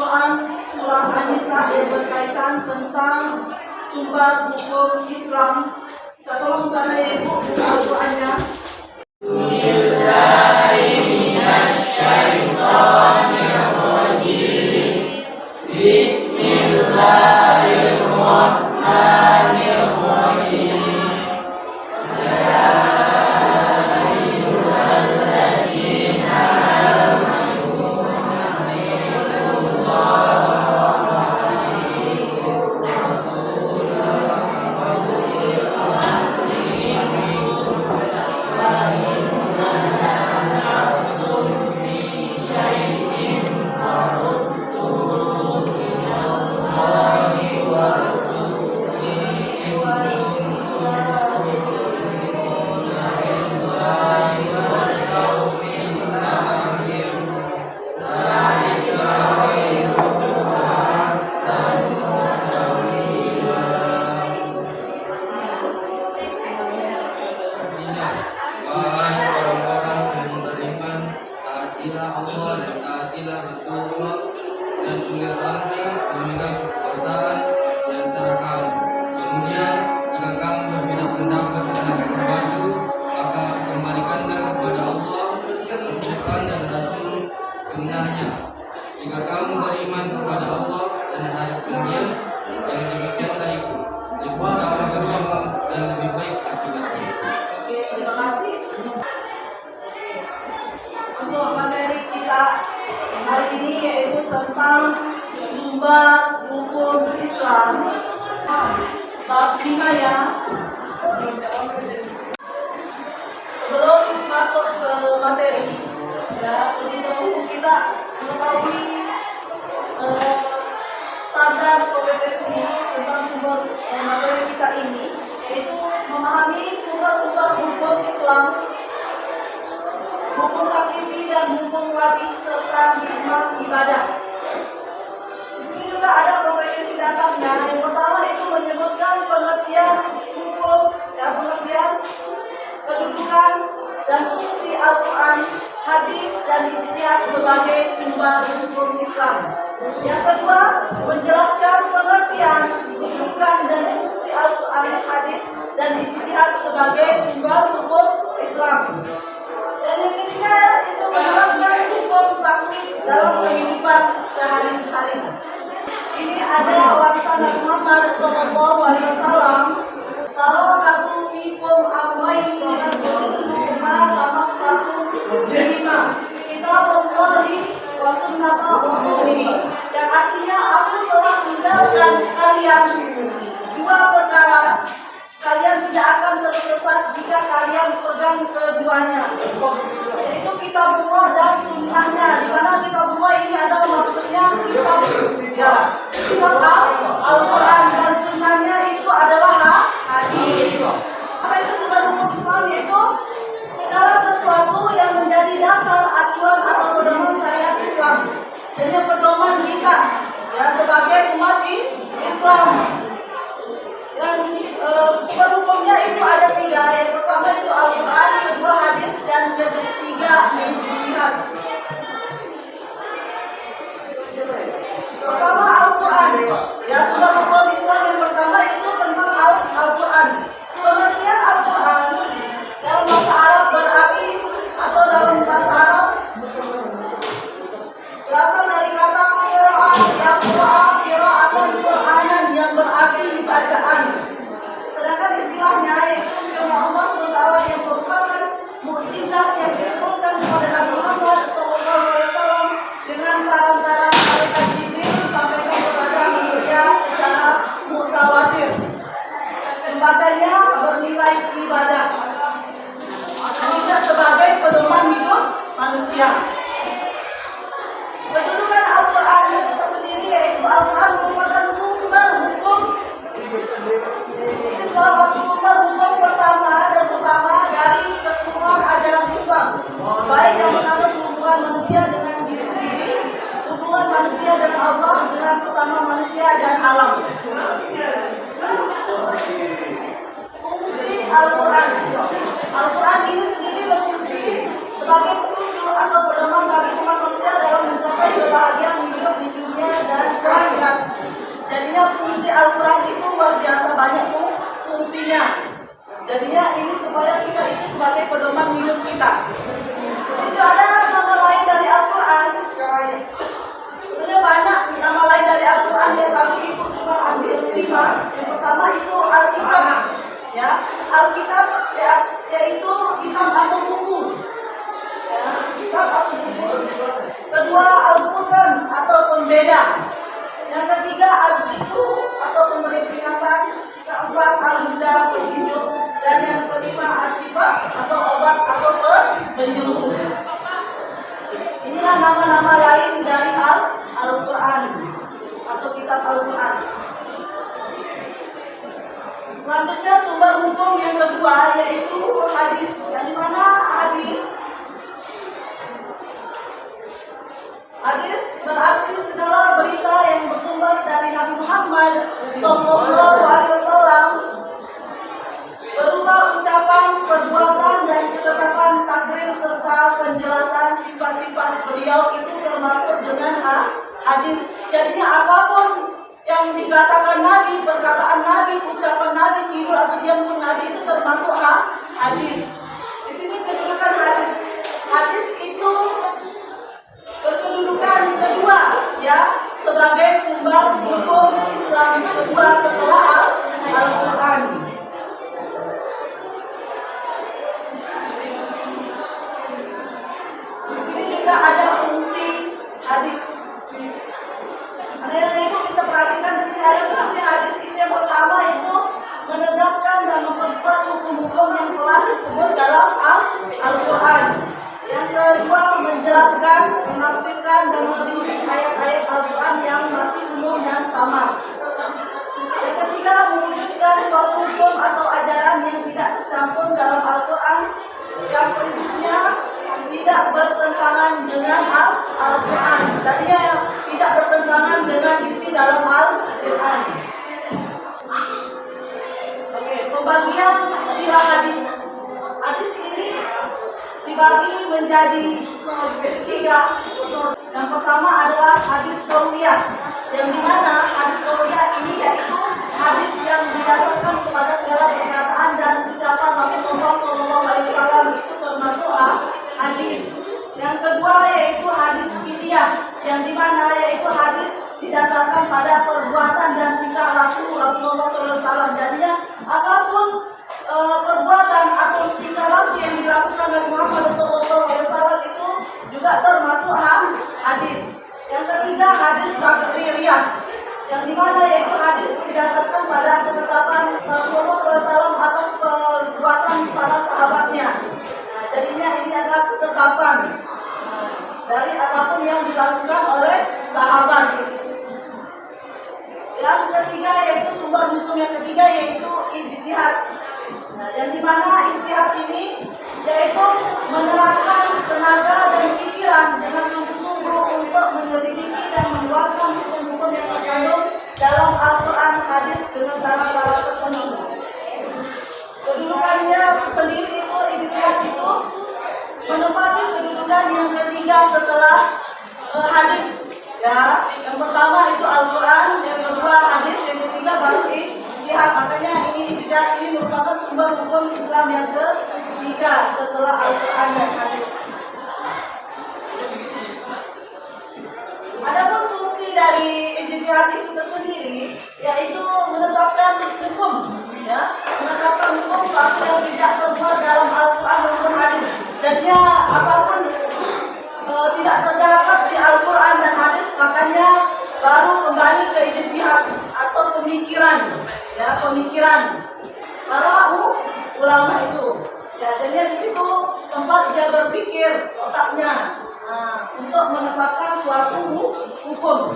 bacaan surah An-Nisa yang berkaitan tentang sumber hukum Islam. Kita tolong kepada ibu buka Al-Qur'annya. Jika kamu beriman kepada Allah dan hari kemudian, yang demikianlah itu lebih utama bagimu dan lebih baik akibatnya. Terima kasih. Untuk materi kita hari ini yaitu tentang sumber hukum Islam. Bab 5 ya. Sebelum masuk ke materi, ya lebih dahulu kita mengetahui standar kompetensi tentang sumber materi kita ini, yaitu memahami sumber-sumber hukum Islam, hukum taklifi dan hukum wajib serta hikmah ibadah. Di sini juga ada kompetensi dasarnya. Yang pertama itu menyebutkan pengertian hukum dan pengertian kedudukan dan fungsi Al-Quran, hadis dan ijtihad sebagai sumber hukum Islam. Yang kedua, menjelaskan pengertian, kedudukan dan fungsi Al-Quran, hadis dan ijtihad sebagai sumber hukum Islam. Dan yang ketiga itu menerapkan hukum taklif dalam kehidupan sehari-hari. Ini ada warisan Nabi Muhammad SAW. Kalau aku fikum amwaini rajulun ma tamassaku bihima kitaballahi wa sunnata rasulihi. Dan artinya aku telah meninggalkan kalian dua perkara, kalian tidak akan tersesat jika kalian pegang keduanya, yaitu kitabullah dan sunnahnya. Di mana kitabullah ini adalah maksudnya kitab Al-Quran dan sunnahnya itu adalah hadis. Apa itu sumber hukum Islam? Yaitu segala sesuatu yang menjadi dasar acuan atau pedoman syariat Islam. Jadi pedoman kita ya sebagai umat Islam. Dan sumber hukumnya itu ada tiga. Yang pertama itu Al-Quran, kedua hadis, dan yang ketiga ijtihad. Pertama Al-Quran. Ya, sumber hukum Islam yang pertama itu tentang Al-Quran. Pengertian Al-Quran dalam bahasa Arab berarti atau dalam bahasa Arab berasal dari kata qiraah, yang qiraatan Qur'anan yang berarti bacaan. Sedangkan istilahnya yaitu firman Allah SWT yang merupakan mukjizat yang diturunkan kepada Nabi Muhammad SAW dengan perantara malaikat Jibril disampaikan kepada manusia secara mutawatir. Membacanya bernilai ibadah dan juga sebagai pedoman hidup manusia. Kedudukan Al-Quran itu tersendiri yaitu Al-Quran merupakan sumber hukum Islam atau sumber hukum pertama dan utama dari keseluruhan ajaran Islam, baik yang menganut hubungan manusia dengan diri sendiri, hubungan manusia dengan Allah, dengan sesama manusia dan alam. Fungsi Al-Quran. Al-Quran ini sendiri berfungsi sebagai petunjuk atau pedoman bagi umat manusia dalam mencapai kebahagiaan hidup di dunia Al-Quran itu luar biasa banyak fungsinya. Jadinya ini supaya kita itu sebagai pedoman hidup kita. Itu ada nama lain dari Al-Quran. Sebenarnya banyak nama lain dari Al-Quran yang kami itu cuma ambil 5. Yang pertama itu Alkitab, ya. Alkitab yaitu kitab atau buku, ya, kitab atau buku. Kedua Al-Qur'an atau pembeda. Yang ketiga Az-Zikru atau pemberi peringatan. Keempat Al-Huda petunjuk. Dan yang kelima As-Sifat atau obat atau penyembuh. Inilah nama-nama lain dari Al-Quran atau kitab Al-Quran. Selanjutnya sumber hukum yang kedua yaitu hadis. Yang mana hadis? Hadis berarti segala berita yang bersumber dari Nabi Muhammad SAW berupa ucapan, perbuatan, dan ketetapan takrir serta penjelasan sifat-sifat beliau itu termasuk dengan hadis. Jadinya apapun yang dikatakan Nabi, perkataan Nabi, ucapan Nabi, tidur atau diam pun Nabi itu termasuk hadis. Di sini kedudukan hadis. Hadis itu berkedudukan kedua, ya, sebagai sumber hukum Islam kedua setelah Al-Quran. Di sini juga ada fungsi hadis. Ada yang ibu bisa perhatikan di sini ada fungsi hadis itu. Yang pertama itu menegaskan dan memperkuat hukum-hukum yang telah disebut dalam Al-Quran. Yang kedua menjelaskan, menafsirkan dan meneliti ayat-ayat Al-Quran yang masih umum dan sama. Yang ketiga mewujudkan suatu hukum atau ajaran yang tidak tercantum dalam Al-Quran yang prinsipnya tidak bertentangan dengan Al-Quran. Tadinya yang tidak bertentangan dengan isi dalam Al-Quran. Oke, pembagian istilah hadis. Hadis ini dibagi menjadi 3. Yang pertama adalah hadis qauliyah, yang dimana hadis qauliyah ini yaitu hadis yang didasarkan kepada segala perkataan dan ucapan Rasulullah SAW itu termasuk hadis. Yang kedua yaitu hadis fidyah, yang dimana yaitu hadis didasarkan pada perbuatan dan tingkah laku Rasulullah SAW. Jadinya apapun perbuatan atau tingkah laku yang dilakukan oleh Muhammad SAW itu juga termasuk hadis. Yang ketiga hadis takririyah, yang dimana yaitu hadis didasarkan pada ketetapan Rasulullah SAW atas perbuatan para sahabatnya. Nah, jadinya ini adalah ketetapan dari apapun yang dilakukan oleh sahabat. Yang ketiga yaitu sumber hukum yang ketiga yaitu ijtihad. Nah, yang dimana ijtihad ini yaitu menerapkan tenaga dan pikiran dengan sungguh-sungguh untuk menyelidiki dan mengeluarkan hukum-hukum yang terkandung dalam Al-Quran hadis dengan syarat-syarat tertentu. Kedudukannya sendiri itu ijtihad itu menempati kedudukan yang ketiga setelah hadis. Ya, yang pertama itu Al-Quran, yang kedua hadis, yang ketiga baru ijtihad. Makanya ijtihad ini merupakan sumber hukum Islam yang ketiga setelah Al-Quran dan hadis. Adapun fungsi dari ijtihad itu tersendiri yaitu menetapkan hukum, ya, menetapkan hukum suatu yang tidak termuat dalam Al-Quran maupun hadis. Jadinya apapun tidak terdapat di Al-Quran dan hadis, makanya baru kembali ke ijtihad atau pemikiran, ya, pemikiran para ulama itu. Ya, jadi di situ tempat dia berpikir otaknya untuk menetapkan suatu hukum.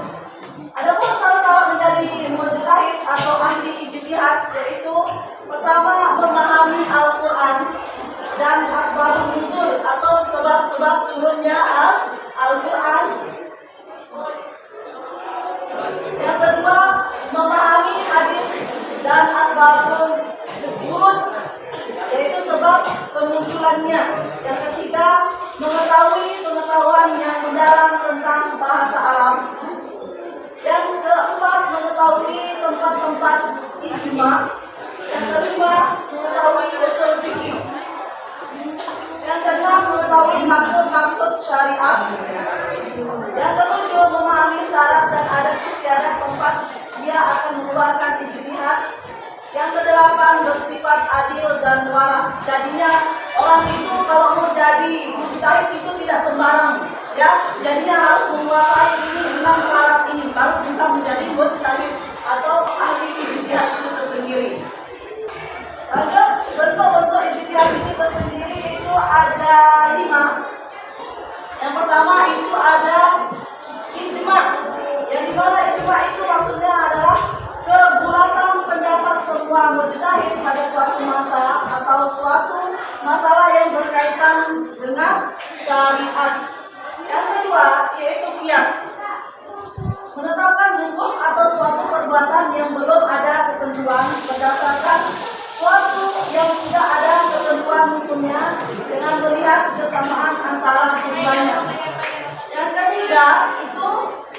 Adapun salah-salah menjadi mujtahid atau ahli ijtihad yaitu pertama memahami Al-Quran dan asbabun nuzul atau sebab-sebab turunnya Al-Quran. Yang kedua memahami hadis dan asbabun nuzul yaitu sebab kemunculannya. Yang ketiga mengetahui pengetahuan yang mendalam tentang bahasa Arab. Yang keempat mengetahui tempat-tempat ijma. Yang kelima, mengetahui usul fikih. Yang keenam, mengetahui maksud-maksud syariat. Yang ketujuh, memahami syarat dan adat istiadat tempat dia akan mengeluarkan ijtihad. Yang kedelapan, bersifat adil dan wara. Jadinya orang itu kalau mau jadi mujtahid itu tidak sembarang, ya. Jadinya harus menguasai ini 6 syarat ini baru bisa menjadi mujtahid atau ahli ijtihad itu tersendiri. Lanjut, bentuk-bentuk ijtihad ini tersendiri itu ada 5. Yang pertama itu ada ijma. Yang dimana ijma itu maksudnya adalah kebulatan pendapat semua mujtahid pada suatu masa atau suatu masalah yang berkaitan dengan syariat. Yang kedua yaitu qiyas. Menetapkan hukum atau suatu perbuatan yang belum ada ketentuan berdasarkan suatu yang sudah ada ketentuan hukumnya dengan melihat kesamaan antara keduanya. Yang ketiga itu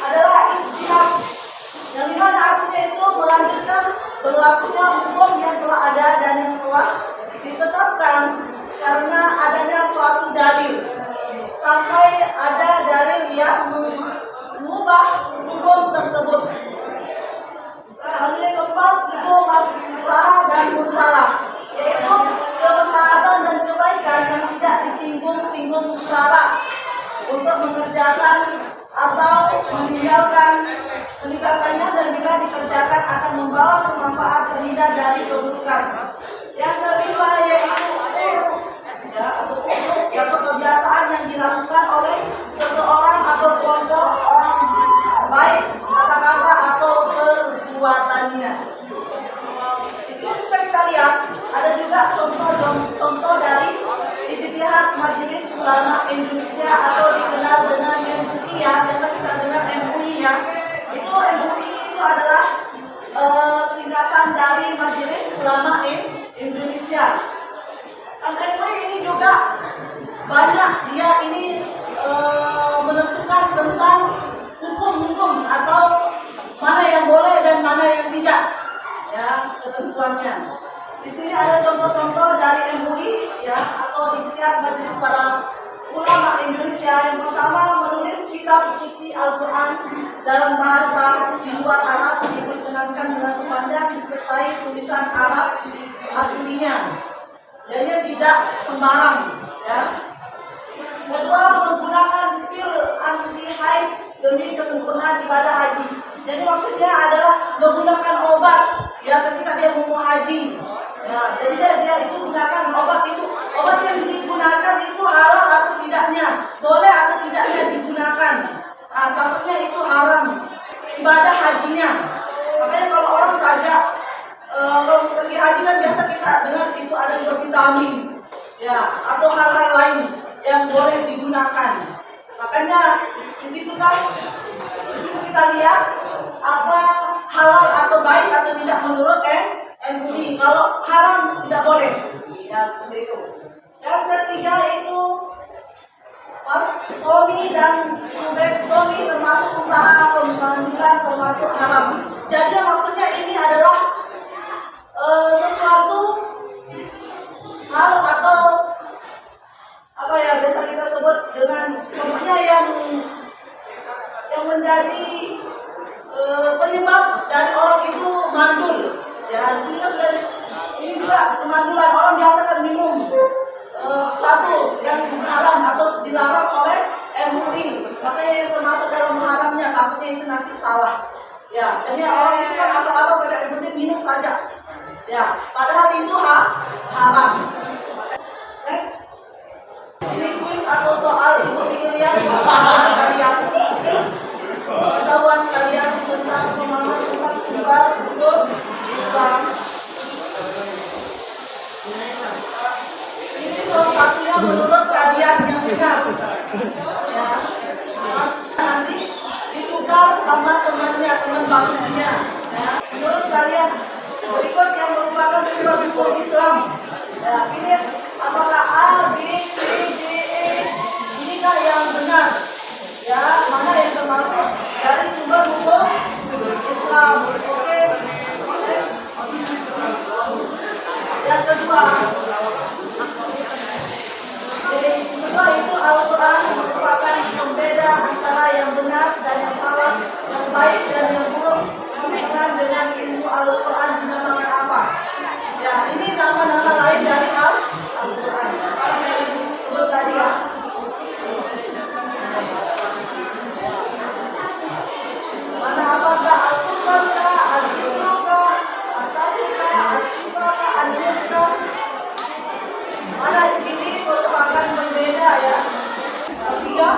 adalah ijtihad, yang dimana artinya itu melanjutkan berlakunya hukum yang telah ada dan yang telah ditetapkan karena adanya suatu dalil sampai ada dalil yang mengubah hukum tersebut. Selanjutnya yang keempat itu maslahat dan musalah, yaitu kemaslahatan dan kebaikan yang tidak disinggung-singgung syarak untuk mengerjakan atau meninggalkannya, dan bila dikerjakan akan membawa kemanfaat terhindar dari keburukan. Yang kelima yaitu atau kebiasaan yang dilakukan oleh seseorang atau kelompok orang, baik kata-kata atau perbuatannya. Di sini bisa kita lihat ada juga contoh dari ijtihad Majelis Ulama Indonesia atau dikenal dengan MUI, ya. Biasa kita dengar MUI, ya. Itu MUI itu adalah singkatan dari Majelis Ulama Indonesia. Dan MUI ini juga banyak dia ini menentukan tentang hukum-hukum atau mana yang boleh dan mana yang tidak, ya, ketentuannya. Di sini ada contoh-contoh dari MUI, ya, atau ijtihad Majelis Para Ulama Indonesia. Yang pertama, menulis kitab suci Al-Quran dalam bahasa di luar Arab diperkenankan dengan sepanjang disertai tulisan Arab aslinya. Jadi tidak sembarang, ya. Kedua, menggunakan pil anti haid demi kesempurnaan ibadah haji. Jadi maksudnya adalah menggunakan obat, ya, ketika dia mau haji. Ya, jadi dia itu gunakan obat yang digunakan itu halal atau tidaknya, boleh atau tidaknya digunakan. Nah, takutnya itu haram ibadah hajinya. Makanya kalau orang saja kalau pergi haji kan biasa kita dengar itu ada juga vitamin, ya, atau hal-hal lain yang boleh digunakan. Makanya di situ kita lihat apa halal atau baik atau tidak menurut MUI. Kalau haram tidak boleh, ya, seperti itu. Yang ketiga itu pastomi dan kubektomi termasuk usaha pemandulan termasuk haram. Jadi maksudnya ini adalah sesuatu hal atau apa, ya, biasa kita sebut dengan pokoknya yang menjadi penyebab dari orang itu mandul, ya. Di sini sudah ini juga kemandulan. Orang biasa kan minum sesuatu yang haram atau dilarang oleh MUI, makanya termasuk dalam haramnya, takutnya itu nanti salah, ya. Jadi orang itu kan asal-asal saja yang penting minum saja, ya, padahal itu haram. Next, ini kuis atau soal, ibu pikir lihat kalian, pengetahuan kalian tentang pemahaman tentang sumber hukum Islam. Ini salah satunya menurut kalian yang benar, ya. Nanti ditukar sama temannya, teman bakunya, ya. Menurut kalian berikut yang merupakan sumber hukum Islam, ya, pilih apakah A, B, C, D, E. Inikah yang benar, ya, mana yang termasuk dari sumber hukum Islam? Oke. Mana di sini merupakan berbeda ya. Ketiga,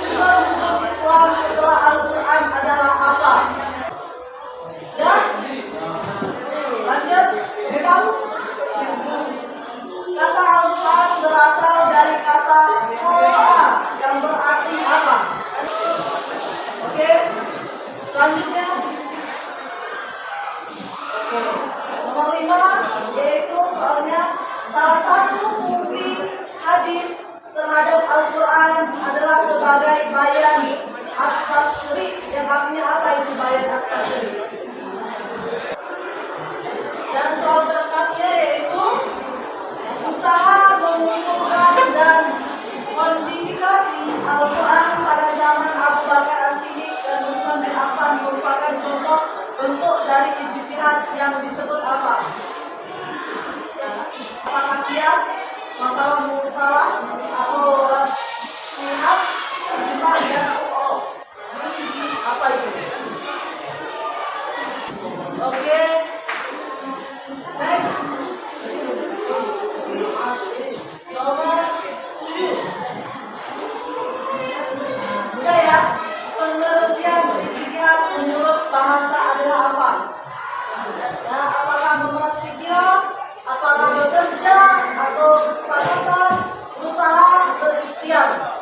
sumber hukum Islam setelah Al-Quran adalah apa? Ya, lanjut. Memang kata Al-Quran berasal dari kata Qur'an yang berarti apa? Oke, selanjutnya. Oke, nomor 5 yaitu soalnya salah satu fungsi hadis terhadap Al-Quran adalah sebagai bayan at-tasyri'. Yang artinya apa itu bayan at-tasyri'? Dan soal keempatnya yaitu usaha mengumpulkan dan modifikasi Al-Quran pada zaman Abu Bakar As-Siddiq dan Utsman bin Affan merupakan contoh bentuk dari ijtihad yang disebut apa? Ya, apakah kias, masalah musalah, atau sihab, ijma, dan apa itu? Oke. Next. Nomor 7. Udah ya. Pengertian ijtihad menurut bahasa adalah apa? Ya, apakah memeras pikiran, apakah bekerja, atau kesepakatan, berusaha, berikhtiar?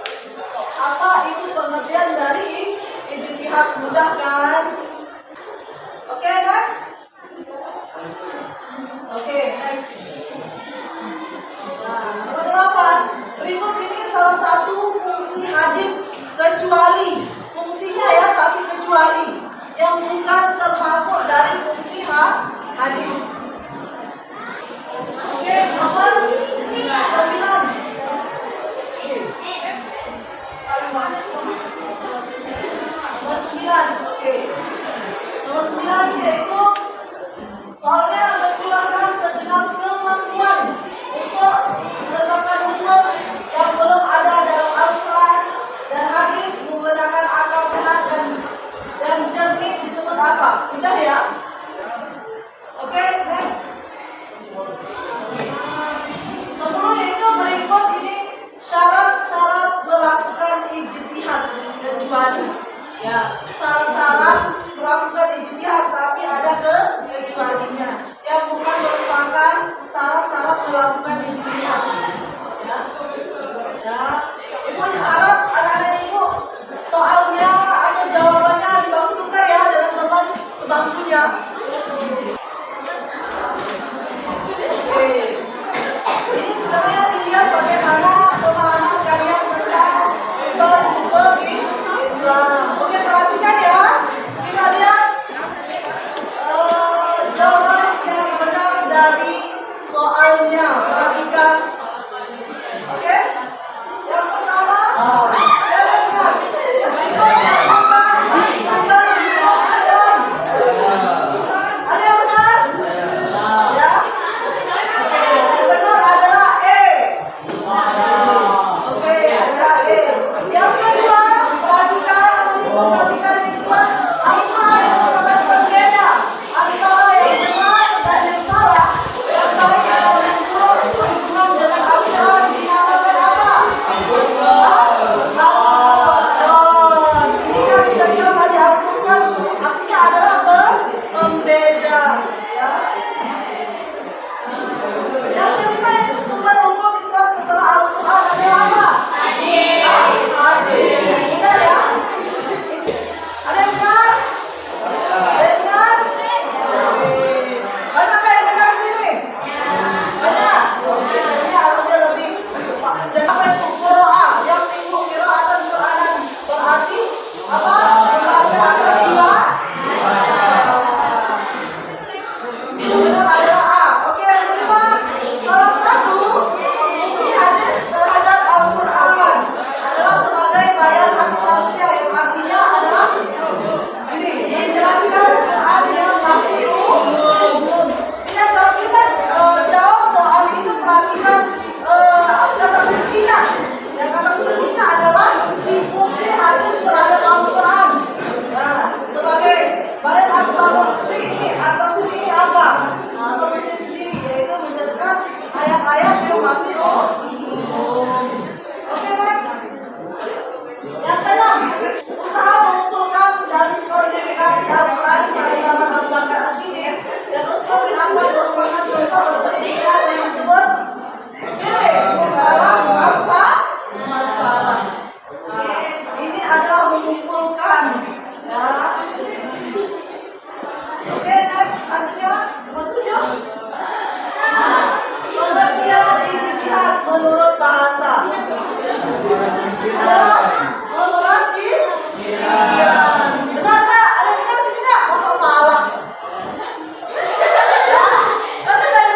Apa itu pengertian dari ijtihad? Mudah kan? Oke, next. Oke, next. Nah, nomor 8. Berikut ini salah satu fungsi hadis kecuali fungsinya ya, tapi kecuali yang bukan termasuk dari fungsi hadis. Oke, nomor 9. Nomor 9. Oke. Nomor 9 yaitu soalnya menggunakan segenap kemampuan untuk menetapkan hukum yang belum ada dalam Al-Quran dan hadis menggunakan akal sehat dan jernih disebut apa? Udah ya? Oke, next. Sebelum itu berikut ini syarat-syarat melakukan ijtihad kecuali. Ya, syarat-syarat melakukan ijtihad tapi ada kecualinya yang bukan merupakan syarat-syarat melakukan ijtihad. Ya, ya. Ibu harap anak-anak ibu soalnya atau jawabannya dibaku tukar ya dengan teman sebangkunya. Oke. Ini sebenarnya dilihat bagaimana pemahaman kalian tentang sumber hukum Islam. Oke, perhatikan ya. Kita lihat jawaban yang benar dari soalnya. Perhatikan. Oke. Yang pertama, siapa yang benar? Berikut yang bukan sumber hukum Islam. Ada yang benar? Ya. Oke, yang benar adalah E. Oke, adalah E. Yang kedua, perhatikan yang kedua, apa yang merupakan pembeda antara yang benar dan yang salah, yang baik dan yang buruk adalah memeras pikiran. Benar nggak? Ada yang benar sini nggak? Masa salah? Ya,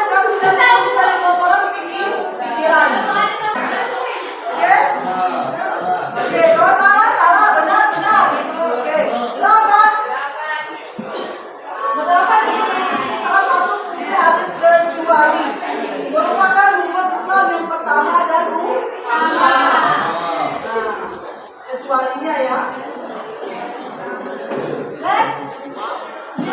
kan sudah tahu dari memeras pikiran. Oke? Oke, kalau salah, salah, benar, benar. Oke, kenapa? Menerapkan ini salah satu isi hadis kecuali merupakan rukun Islam yang pertama dan utama. Kecualinya ya. Next, 9.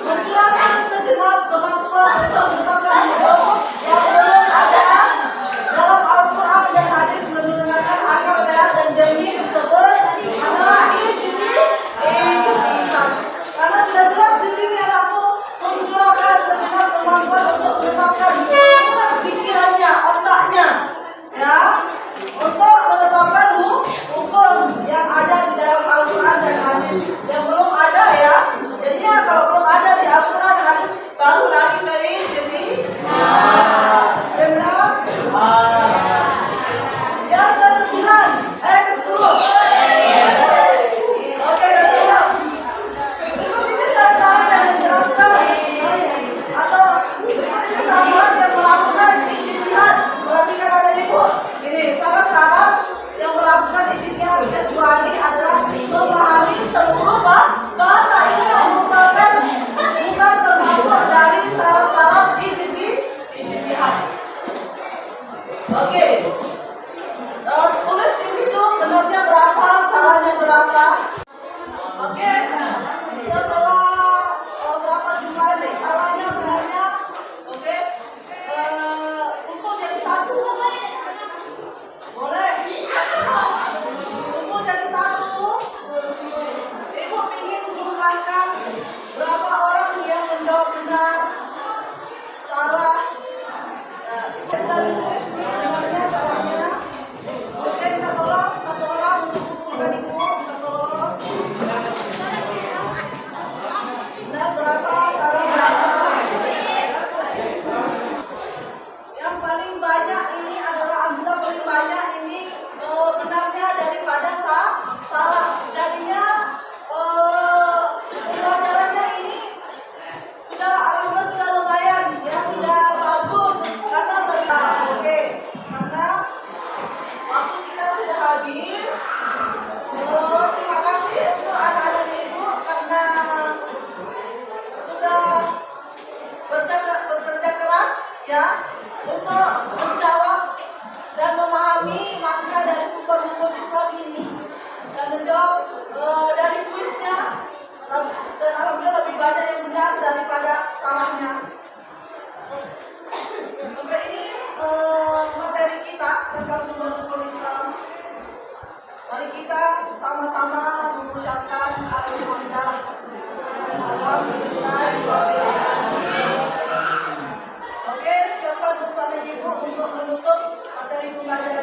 Mencurahkan segenap kemampuan untuk menetapkan hukum yang belum ada dalam Al-Quran dan hadis menggunakan akal sehat dan jernih disebut adalah ijtihad. Karena sudah jelas di sini anakku mencurahkan segenap kemampuan untuk menetapkan pikirannya, otaknya, ya, untuk menetapkan hukum yang ada di dalam Al-Quran dan hadis yang belum ada ya. Jadinya kalau belum ada di Al-Quran dan hadis baru lari ke ijtihad. Benar? Yang ke-9, ke-10. Oke, ke-10. Berikut ini syarat-syarat yang menjelaskan atau berikut ini syarat-syarat yang melakukan ijtihad. Perhatikan ada ibu. Ini syarat-syarat yang melakukan ijtihad kecuali adalah memahami seluruh bahasa. Ini yang merupakan bukan termasuk dari syarat-syarat ijtihad. Oke. Tulis di situ benarnya berapa, salahnya berapa. Oke. Setelah berapa jumlahnya, salahnya, benarnya. Oke. Kumpul jadi satu. Boleh? Kumpul jadi satu. Ibu ingin jumlahkan berapa orang yang menjawab benar, salah. Ibu sudah ditulis benarnya, salahnya. Oke, kita tolong satu orang untuk kumpulkan ibu. Kita tolong. Benar berapa, salah berapa. Yang paling banyak ini adalah ambil paling banyak ini benarnya daripada salah. Jadinya pelajarannya ini sudah alhamdulillah sudah lumayan ya, sudah bagus karena oke, karena waktu kita sudah habis. Terima kasih untuk anak-anak ibu karena sudah bekerja keras ya untuk menjawab dan memahami makna dari sumber hukum Islam ini dan menjawab dari kuisnya, dan alhamdulillah lebih banyak yang benar daripada salahnya. Sampai ini materi kita tentang sumber hukum Islam. Mari kita sama-sama mengucapkan alhamdulillah. Alhamdulillah. Oke, siapa kepada ibu untuk menutup materi pembelajaran